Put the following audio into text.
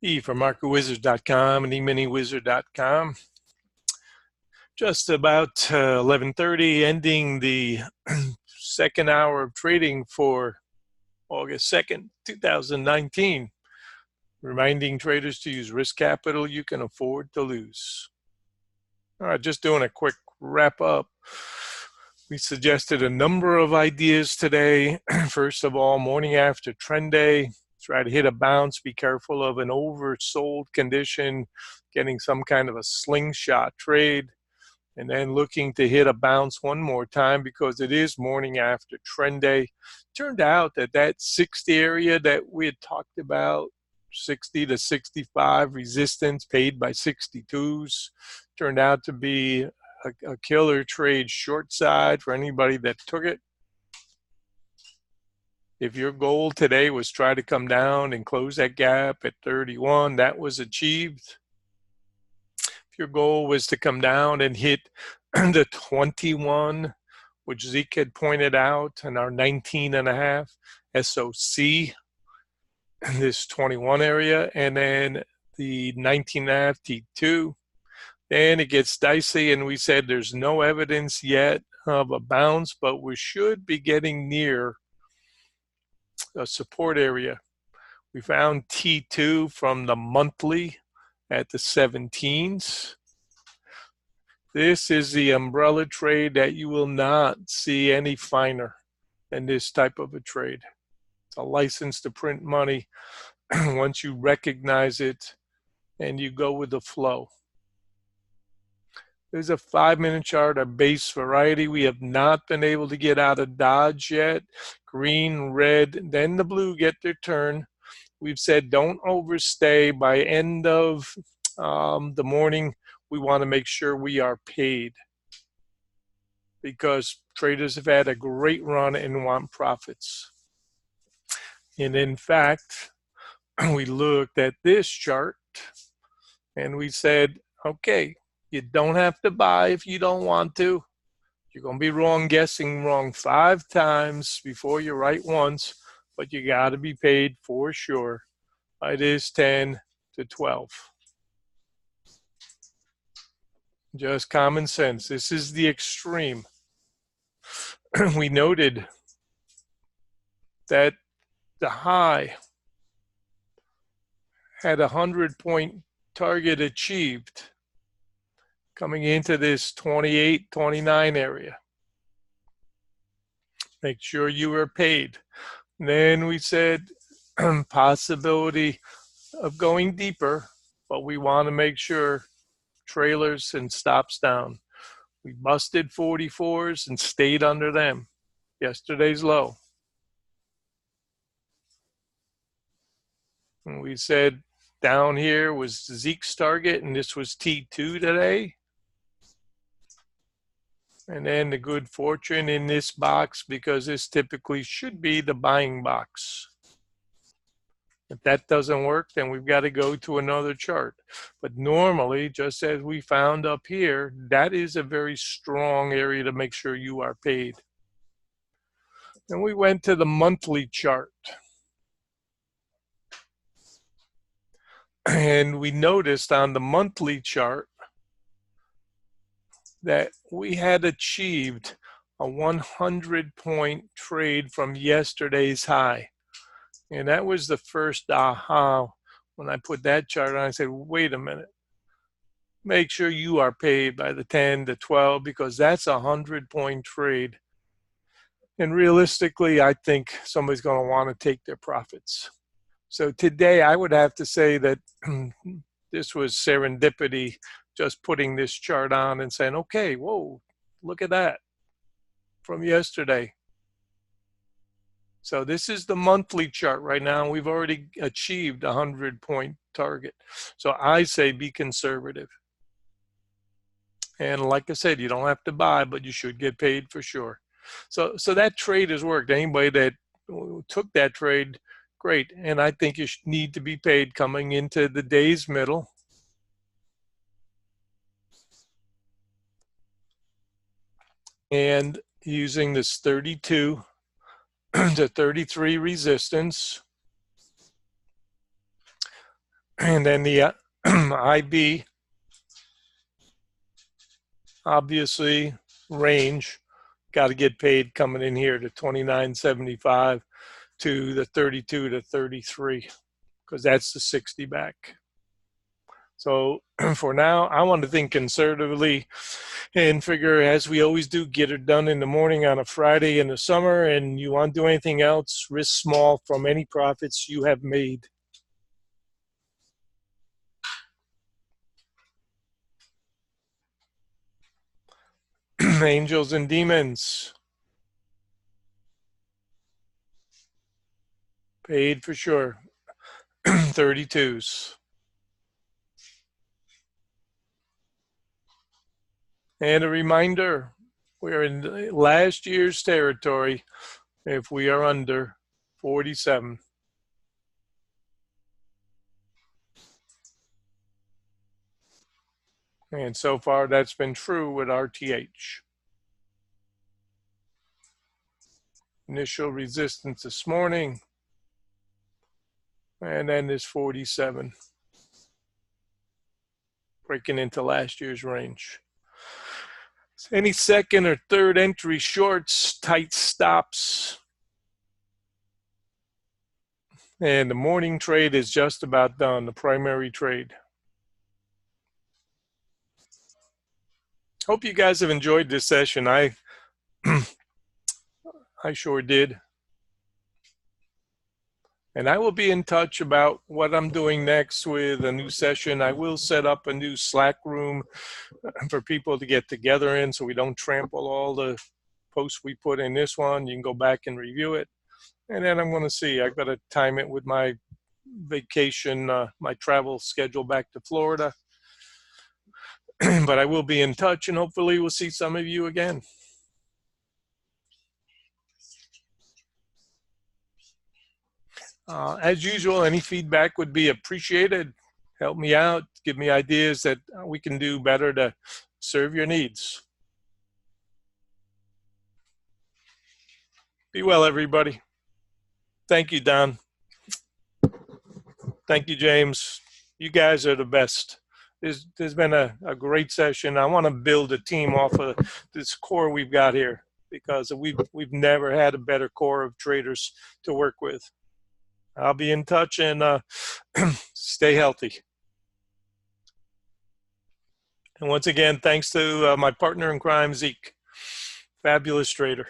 E for MarketWizards.com and eMiniWizard.com. Just about 11:30, ending the second hour of trading for August 2nd, 2019. Reminding traders to use risk capital you can afford to lose. All right, just doing a quick wrap up. We suggested a number of ideas today. First of all, morning after trend day, try to hit a bounce. Be careful of an oversold condition, getting some kind of a slingshot trade, and then looking to hit a bounce one more time because it is morning after trend day. Turned out that 60 area that we had talked about, 60 to 65 resistance paid by 62s, turned out to be a killer trade short side for anybody that took it. If your goal today was try to come down and close that gap at 31, that was achieved. If your goal was to come down and hit the 21, which Zeek had pointed out, and our 19.5 SOC, this 21 area, and then the 19.5 T2, then it gets dicey, and we said there's no evidence yet of a bounce, but we should be getting near a support area. We found T2 from the monthly at the 17s. This is the umbrella trade that you will not see any finer than this type of a trade. It's a license to print money once you recognize it and you go with the flow. There's a 5-minute chart, a base variety. We have not been able to get out of Dodge yet. Green, red, then the blue get their turn. We've said don't overstay. By end of the morning, we want to make sure we are paid because traders have had a great run and want profits. And in fact, we looked at this chart and we said, okay, you don't have to buy if you don't want to. You're going to be wrong, guessing wrong 5 times before you're right once, but you got to be paid for sure. It is 10 to 12. Just common sense. This is the extreme. We noted that the high had a 100-point target achieved coming into this 28, 29 area. Make sure you are paid. And then we said possibility of going deeper, but we want to make sure trailers and stops down. We busted 44s and stayed under them. Yesterday's low. And we said down here was Zeek's target, and this was T2 today. And then the good fortune in this box, because this typically should be the buying box. If that doesn't work, then we've got to go to another chart. But normally, just as we found up here, that is a very strong area to make sure you are paid. Then we went to the monthly chart. And we noticed on the monthly chart that we had achieved a 100-point trade from yesterday's high. And that was the first aha when I put that chart on. I said, wait a minute. Make sure you are paid by the 10 to 12 because that's a 100-point trade. And realistically, I think somebody's going to want to take their profits. So today I would have to say that this was serendipity, just putting this chart on and saying, okay, whoa, look at that from yesterday. So this is the monthly chart right now. We've already achieved a 100-point target. So I say be conservative. And like I said, you don't have to buy, but you should get paid for sure. So that trade has worked. Anybody that took that trade, great. And I think you need to be paid coming into the day's middle. And using this 32 to 33 resistance. And then the IB, obviously, range, got to get paid coming in here to 29.75 to the 32 to 33, because that's the 60 back. So for now, I want to think conservatively and figure, as we always do, get it done in the morning on a Friday in the summer. And you want to do anything else, risk small from any profits you have made. Angels and demons, paid for sure. 32s. And a reminder, we're in last year's territory if we are under 47. And so far, that's been true with RTH. Initial resistance this morning, and then this 47, breaking into last year's range. Any second or third entry shorts, tight stops. And the morning trade is just about done, the primary trade. Hope you guys have enjoyed this session. I sure did. And I will be in touch about what I'm doing next with a new session. I will set up a new Slack room for people to get together in so we don't trample all the posts we put in this one. You can go back and review it. And then I'm going to see. I've got to time it with my vacation, my travel schedule back to Florida. But I will be in touch, and hopefully we'll see some of you again. As usual, any feedback would be appreciated. Help me out, give me ideas that we can do better to serve your needs. Be well, everybody. Thank you, Don. Thank you, James. You guys are the best. There's been a great session. I want to build a team off of this core we've got here, because we've never had a better core of traders to work with. I'll be in touch, and stay healthy. And once again, thanks to my partner in crime, Zeek. Fabulous trader.